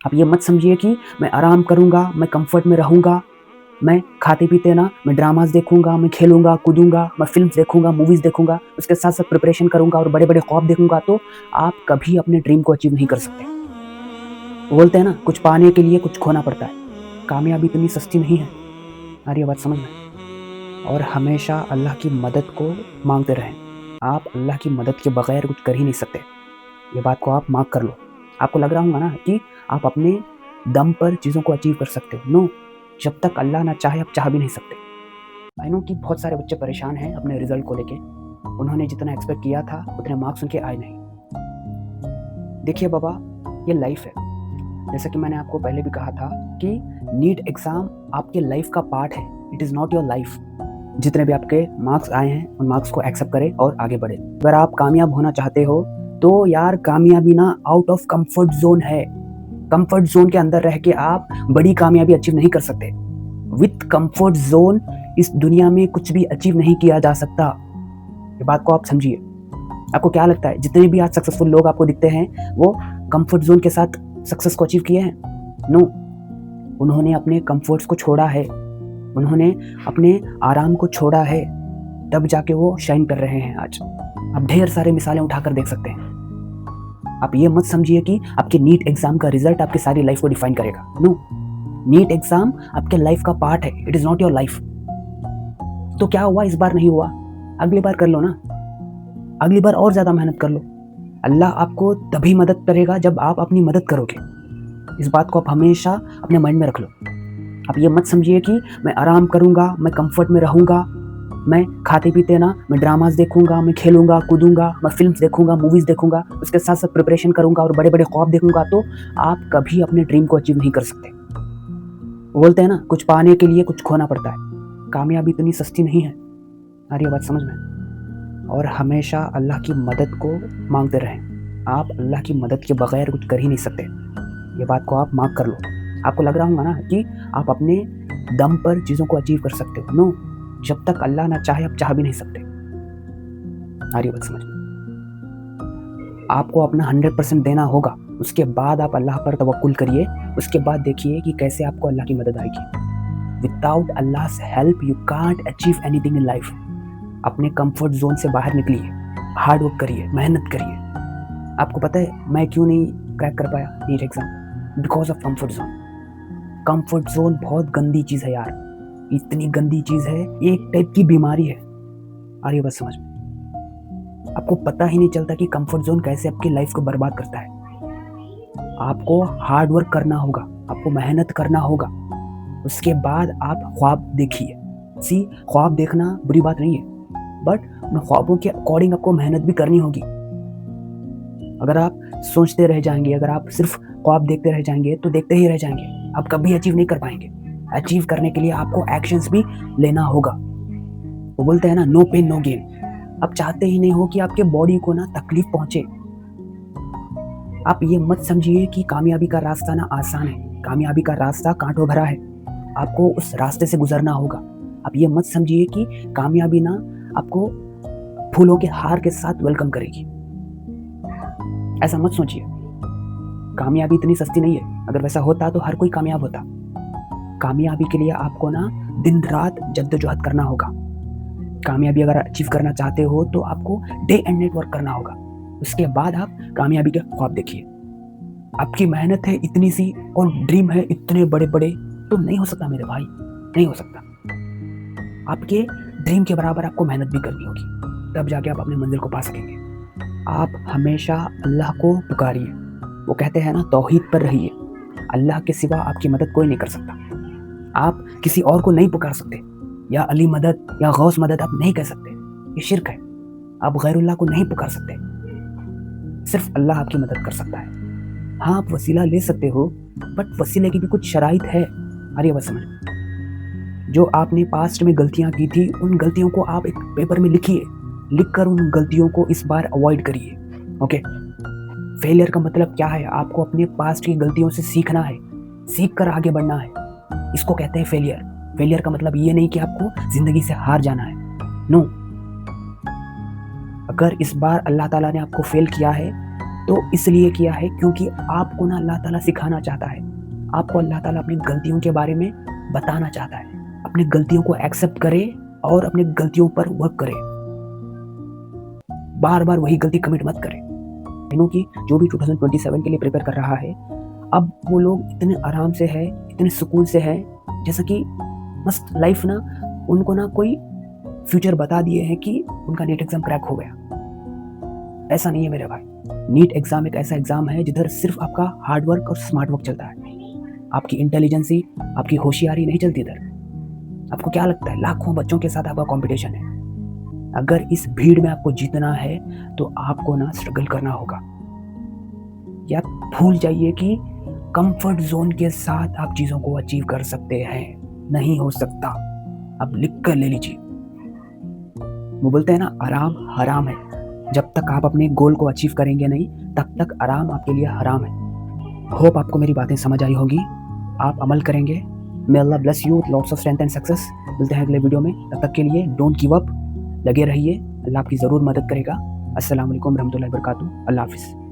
आप ये मत समझिए कि मैं आराम करूँगा, मैं कम्फ़र्ट में रहूँगा, मैं खाते-पीते ना मैं ड्रामाज़ देखूँगा, मैं खेलूँगा, कूदूँगा, मैं फ़िल्म्स देखूँगा, मूवीज़ देखूँगा, उसके साथ-साथ प्रिपरेशन करूँगा और बड़े-बड़े ख्वाब देखूँगा, तो आप कभी अपने ड्रीम को अचीव नहीं कर सकते। वो बोलते हैं ना, कुछ पाने के लिए कुछ खोना पड़ता है। कामयाबी इतनी सस्ती नहीं है। आ रही है बात समझ में? और हमेशा अल्लाह की मदद को माँगते रहें। आप अल्लाह की मदद के बगैर कुछ कर ही नहीं सकते। ये बात को आप मार्क कर लो। आपको लग रहा होगा ना कि आप अपने दम पर चीज़ों को अचीव कर सकते हो। नो, जब तक अल्लाह ना चाहे आप चाह भी नहीं सकते। आई नो कि बहुत सारे बच्चे परेशान हैं अपने रिज़ल्ट को लेके। उन्होंने जितना एक्सपेक्ट किया था उतने मार्क्स उनके आए नहीं। देखिए बाबा, ये लाइफ़ है। जैसा कि मैंने आपको पहले भी कहा था कि नीट एग्ज़ाम आपके लाइफ़ का पार्ट है। It is not your life. जितने भी आपके मार्क्स आए हैं उन मार्क्स को एक्सेप्ट करें और आगे बढ़ें। अगर आप कामयाब होना चाहते हो तो यार कामयाबी ना आउट ऑफ कंफर्ट ज़ोन है। कंफर्ट ज़ोन के अंदर रह के आप बड़ी कामयाबी अचीव नहीं कर सकते। विथ कंफर्ट ज़ोन इस दुनिया में कुछ भी अचीव नहीं किया जा सकता। ये बात को आप समझिए। आपको क्या लगता है जितने भी आज सक्सेसफुल लोग आपको दिखते हैं वो कंफर्ट ज़ोन के साथ सक्सेस को अचीव किए हैं? नो, उन्होंने अपने कंफर्ट्स को छोड़ा है। उन्होंने अपने आराम को छोड़ा है, तब जाके वो शाइन कर रहे हैं आज। आप ढेर सारे मिसालें उठाकर देख सकते हैं। आप ये मत समझिए कि आपके नीट एग्ज़ाम का रिज़ल्ट आपकी सारी लाइफ़ को डिफ़ाइन करेगा। नो, नीट एग्ज़ाम आपके लाइफ़ का पार्ट है। It is not your life. तो क्या हुआ इस बार नहीं हुआ, अगली बार कर लो ना। अगली बार और ज़्यादा मेहनत कर लो। अल्लाह आपको तभी मदद करेगा जब आप अपनी मदद करोगे। इस बात को आप हमेशा अपने माइंड में रख लो। आप ये मत समझिए कि मैं आराम करूँगा, मैं कम्फ़र्ट में रहूँगा, मैं खाते-पीते ना मैं ड्रामाज़ देखूँगा, मैं खेलूँगा, कूदूँगा, मैं फ़िल्म्स देखूँगा, मूवीज़ देखूँगा, उसके साथ-साथ प्रिपरेशन करूँगा और बड़े-बड़े ख्वाब देखूँगा, तो आप कभी अपने ड्रीम को अचीव नहीं कर सकते। वो बोलते हैं ना, कुछ पाने के लिए कुछ खोना पड़ता है। कामयाबी इतनी सस्ती नहीं है। आ रही है बात समझ में? और हमेशा अल्लाह की मदद को माँगते रहें। आप अल्लाह की मदद के बगैर कुछ कर ही नहीं सकते। ये बात को आप मार्क कर लो। आपको लग रहा होगा ना कि आप अपने दम पर चीज़ों को अचीव कर सकते हो। नो, जब तक अल्लाह ना चाहे आप चाह भी नहीं सकते। आ रही है बात समझ में? आपको अपना 100% देना होगा। उसके बाद आप अल्लाह पर तवक्कुल करिए। उसके बाद देखिए कि कैसे आपको अल्लाह की मदद आएगी। Without Allah's help you can't achieve anything in life. अपने कंफर्ट ज़ोन से बाहर निकलिए, हार्ड वर्क करिए, मेहनत करिए। आपको पता है मैं क्यों नहीं क्रैक कर पाया NEET exam? Because of comfort zone. Comfort zone बहुत गंदी चीज़ है यार। इतनी गंदी चीज़ है, ये एक टाइप की बीमारी है। आ रही है बात समझ में? आपको पता ही नहीं चलता कि कंफर्ट ज़ोन कैसे आपकी लाइफ़ को बर्बाद करता है। आपको हार्ड वर्क करना होगा, आपको मेहनत करना होगा। उसके बाद आप ख्वाब देखिए। ख्वाब देखना बुरी बात नहीं है, बट उन ख्वाबों के अकॉर्डिंग आपको मेहनत भी करनी होगी। अगर आप सोचते रह जाएँगे, अगर आप सिर्फ़ ख्वाब देखते रह जाएँगे, तो देखते ही रह जाएँगे। आप कभी अचीव नहीं कर पाएँगे। अचीव करने के लिए आपको एक्शंस भी लेना होगा। वो बोलते हैं ना, नो पेन नो गेन। आप चाहते ही नहीं हो कि आपके बॉडी को ना तकलीफ़ पहुँचे। आप ये मत समझिए कि कामयाबी का रास्ता ना आसान है। कामयाबी का रास्ता काँटों भरा है। आपको उस रास्ते से गुज़रना होगा। आप ये मत समझिए कि कामयाबी ना आपको फूलों के हार के साथ वेलकम करेगी। ऐसा मत सोचिए। कामयाबी इतनी सस्ती नहीं है। अगर वैसा होता तो हर कोई कामयाब होता। कामयाबी के लिए आपको ना दिन-रात जद्दोजहद करना होगा। कामयाबी अगर अचीव करना चाहते हो तो आपको डे एंड नाइट वर्क करना होगा। उसके बाद आप कामयाबी के ख्वाब देखिए। आपकी मेहनत है इतनी सी और ड्रीम है इतने बड़े-बड़े, तो नहीं हो सकता मेरे भाई, नहीं हो सकता। आपके ड्रीम के बराबर आपको मेहनत भी करनी होगी, तब जाके आप अपनी मंज़िल को पा सकेंगे। आप हमेशा अल्लाह को पुकारिए। वो कहते हैं ना, तौहीद पर रहिए। अल्लाह के सिवा आपकी मदद कोई नहीं कर सकता। आप किसी और को नहीं पुकार सकते, या अली मदद या गौस मदद आप नहीं कह सकते। ये शिर्क है। आप गैरुल्लाह को नहीं पुकार सकते। सिर्फ अल्लाह आपकी मदद कर सकता है। हाँ, आप वसीला ले सकते हो, बट वसीले की भी कुछ शराइत है। आ रही है बात समझ में? जो आपने पास्ट में गलतियाँ की थी, उन गलतियों को आप एक पेपर में लिखिए। लिखकर उन गलतियों को इस बार अवॉइड करिए। ओके? फेलियर का मतलब क्या है? आपको अपने पास्ट की गलतियों से सीखना है, सीख कर आगे बढ़ना है। इसको कहते हैं फेलियर। फेलियर का मतलब ये नहीं कि आपको ज़िंदगी से हार जाना है। नो। अगर इस बार अल्लाह ताला ने आपको फेल किया है, तो इसलिए किया है क्योंकि आपको ना अल्लाह ताला सिखाना चाहता है। आपको अल्लाह ताला अपनी गलतियों के बारे में बताना चाहता है। अपनी गलतियों को एक्सेप्ट करें और अपनी गलतियों पर वर्क करें। बार-बार वही गलती कमिट मत करें। कि जो भी 2027 के लिए प्रिपेयर कर रहा है, अब वो लोग इतने आराम से है, इतने सुकून से है, जैसा कि मस्त लाइफ ना उनको ना कोई फ्यूचर बता दिए हैं कि उनका नीट एग्जाम क्रैक हो गया। ऐसा नहीं है मेरे भाई। नीट एग्जाम एक ऐसा एग्जाम है जिधर सिर्फ आपका हार्ड वर्क और स्मार्ट वर्क चलता है। आपकी इंटेलिजेंसी, आपकी होशियारी नहीं चलती इधर। आपको क्या लगता है लाखों बच्चों के साथ आपका कंपटीशन है। अगर इस भीड़ में आपको जीतना है तो आपको ना स्ट्रगल करना होगा। या भूल जाइए कि कंफर्ट जोन के साथ आप चीजों को अचीव कर सकते हैं। नहीं हो सकता। अब लिख कर ले लीजिए। वो बोलते हैं ना, आराम हराम है। जब तक आप अपने गोल को अचीव करेंगे नहीं, तब तक आराम आपके लिए हराम है। होप आपको मेरी बातें समझ आई होगी, आप अमल करेंगे। May Allah bless you with lots of strength and success. मिलते हैं अगले वीडियो में। तब तक के लिए डोंट गिव अप, लगे रहिए। अल्लाह आपकी ज़रूर मदद करेगा। अस्सलाम वालेकुम रहमतुल्लाहि व बरकातुहू। अल्लाह हाफिज़।